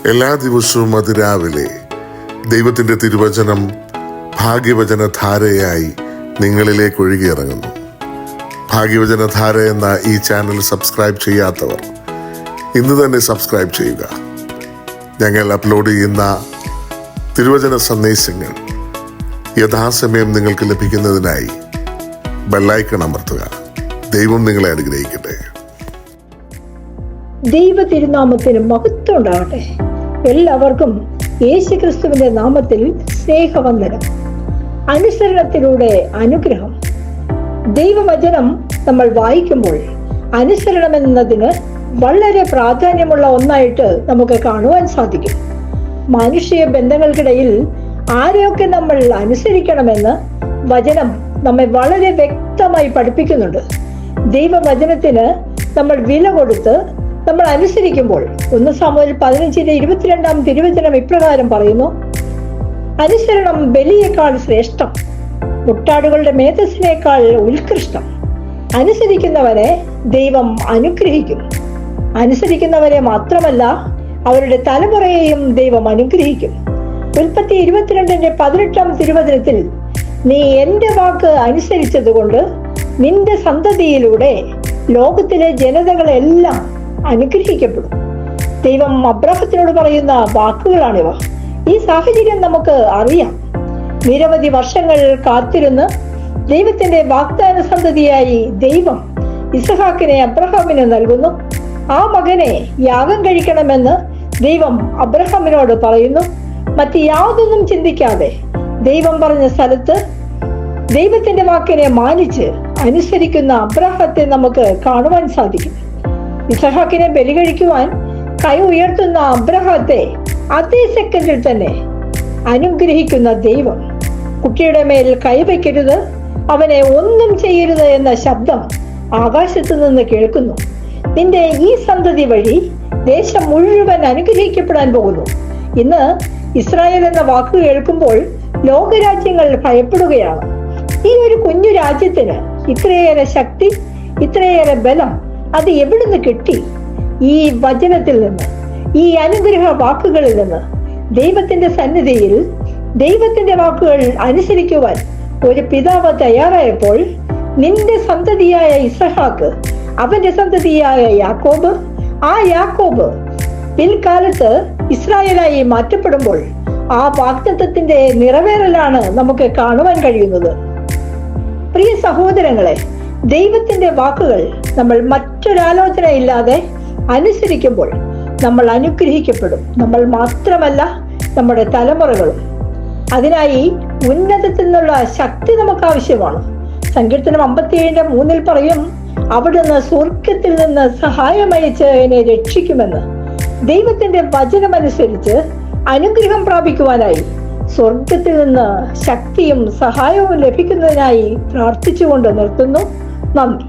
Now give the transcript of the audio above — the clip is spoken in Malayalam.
എല്ലാ ദിവസവും അതിരാവിലെ ദൈവത്തിൻ്റെ തിരുവചനം ഭാഗ്യവചനധാരയായി നിങ്ങളിലേക്ക് ഒഴുകിയിറങ്ങുന്നു. ഭാഗ്യവചനധാര എന്ന ഈ ചാനൽ സബ്സ്ക്രൈബ് ചെയ്യാത്തവർ ഇന്ന് തന്നെ സബ്സ്ക്രൈബ് ചെയ്യുക. ഞങ്ങൾ അപ്ലോഡ് ചെയ്യുന്ന തിരുവചന സന്ദേശങ്ങൾ യഥാസമയം നിങ്ങൾക്ക് ലഭിക്കുന്നതിനായി ബെല്ലൈക്കൺ അമർത്തുക. ദൈവം നിങ്ങളെ അനുഗ്രഹിക്കട്ടെ. ദൈവ തിരുനാമത്തിന് മഹത്വം ഉണ്ടാകട്ടെ. എല്ലാവർക്കും യേശുക്രിസ്തുവിന്റെ നാമത്തിൽ സ്നേഹവന്ദനം. അനുസരണത്തിലൂടെ അനുഗ്രഹം. ദൈവവചനം നമ്മൾ വായിക്കുമ്പോൾ അനുസരണം എന്നതിന് വളരെ പ്രാധാന്യമുള്ള ഒന്നായിട്ട് നമുക്ക് കാണുവാൻ സാധിക്കും. മാനുഷിക ബന്ധങ്ങൾക്കിടയിൽ ആരെയൊക്കെ നമ്മൾ അനുസരിക്കണമെന്ന് വചനം നമ്മെ വളരെ വ്യക്തമായി പഠിപ്പിക്കുന്നുണ്ട്. ദൈവവചനത്തിന് നമ്മൾ വില കൊടുത്ത് നമ്മൾ അനുസരിക്കുമ്പോൾ 1 സാമുവേൽ 15:22 തിരുവചനം ഇപ്രകാരം പറയുന്നു: അനുസരണം ബലിയേക്കാൾ ശ്രേഷ്ഠം, മുട്ടാടുകളുടെ മേധസ്സിനേക്കാൾ ഉത്കൃഷ്ടം. അനുസരിക്കുന്നവരെ ദൈവം അനുഗ്രഹിക്കും. അനുസരിക്കുന്നവരെ മാത്രമല്ല, അവരുടെ തലമുറയെയും ദൈവം അനുഗ്രഹിക്കും. ഉൽപ്പത്തി 22:18 തിരുവചനത്തിൽ, നീ എന്റെ വാക്ക് അനുസരിച്ചത് കൊണ്ട് നിന്റെ സന്തതിയിലൂടെ ലോകത്തിലെ ജനതകളെല്ലാം അനുഗ്രഹിക്കപ്പെടും. ദൈവം അബ്രാഹത്തിനോട് പറയുന്ന വാക്കുകളാണിവ. ഈ സാഹചര്യം നമുക്ക് അറിയാം. നിരവധി വർഷങ്ങൾ കാത്തിരുന്ന് ദൈവത്തിന്റെ വാഗ്ദാന സന്തതിയായി ദൈവം ഇസഹാക്കിനെ അബ്രഹാമിന് നൽകുന്നു. ആ മകനെ യാഗം കഴിക്കണമെന്ന് ദൈവം അബ്രഹാമിനോട് പറയുന്നു. മറ്റ് യാതൊന്നും ചിന്തിക്കാതെ ദൈവം പറഞ്ഞ സ്ഥലത്ത് ദൈവത്തിന്റെ വാക്കിനെ മാനിച്ച് അനുസരിക്കുന്ന അബ്രഹാത്തെ നമുക്ക് കാണുവാൻ സാധിക്കും. ഇസഹാക്കിനെ ബലി കഴിക്കുവാൻ കൈ ഉയർത്തുന്ന അബ്രഹാത്തെ അതേ സെക്കൻഡിൽ തന്നെ അനുഗ്രഹിക്കുന്ന ദൈവം. കുട്ടിയുടെ മേൽ കൈവയ്ക്കരുത്, അവനെ ഒന്നും ചെയ്യരുത് എന്ന ശബ്ദം ആകാശത്ത് നിന്ന് കേൾക്കുന്നു. നിന്റെ ഈ സന്തതി വഴി ദേശം മുഴുവൻ അനുഗ്രഹിക്കപ്പെടാൻ പോകുന്നു. ഇന്ന് ഇസ്രായേൽ എന്ന വാക്ക് കേൾക്കുമ്പോൾ ലോകരാജ്യങ്ങൾ ഭയപ്പെടുകയാണ്. ഈ ഒരു കുഞ്ഞു രാജ്യത്തിന് ഇത്രയേറെ ശക്തി, ഇത്രയേറെ ബലം അത് എവിടുന്ന് കിട്ടി? ഈ വചനത്തിൽ നിന്ന്, ഈ അനുഗ്രഹ വാക്കുകളിൽ നിന്ന്. ദൈവത്തിന്റെ സന്നിധിയിൽ ദൈവത്തിന്റെ വാക്കുകൾ അനുസരിക്കുവാൻ ഒരു പിതാവ് തയ്യാറായപ്പോൾ നിന്റെ സന്തതിയായ ഇസഹാക്ക്, അവന്റെ സന്തതിയായ യാക്കോബ്, ആ യാക്കോബ് പിൽക്കാലത്ത് ഇസ്രായേലായി മാറ്റപ്പെടുമ്പോൾ ആ വാഗ്ദത്തത്തിന്റെ നിറവേറലാണ് നമുക്ക് കാണുവാൻ കഴിയുന്നത്. പ്രിയ സഹോദരങ്ങളെ, ദൈവത്തിന്റെ വാക്കുകൾ നമ്മൾ മറ്റൊരാലോചന ഇല്ലാതെ അനുസരിക്കുമ്പോൾ നമ്മൾ അനുഗ്രഹിക്കപ്പെടും. നമ്മൾ മാത്രമല്ല, നമ്മുടെ തലമുറകളും. അതിനായി ഉന്നതത്തിൽ നിന്നുള്ള ശക്തി നമുക്ക് ആവശ്യമാണ്. സങ്കീർത്തനം 57:3 പറയും, അവിടുന്ന് സ്വർഗത്തിൽ നിന്ന് സഹായമയച്ച് എന്നെ രക്ഷിക്കുമെന്ന്. ദൈവത്തിന്റെ വചനമനുസരിച്ച് അനുഗ്രഹം പ്രാപിക്കുവാനായി സ്വർഗത്തിൽ നിന്ന് ശക്തിയും സഹായവും ലഭിക്കുന്നതിനായി പ്രാർത്ഥിച്ചുകൊണ്ട് നിർത്തുന്നു. നന്ദി.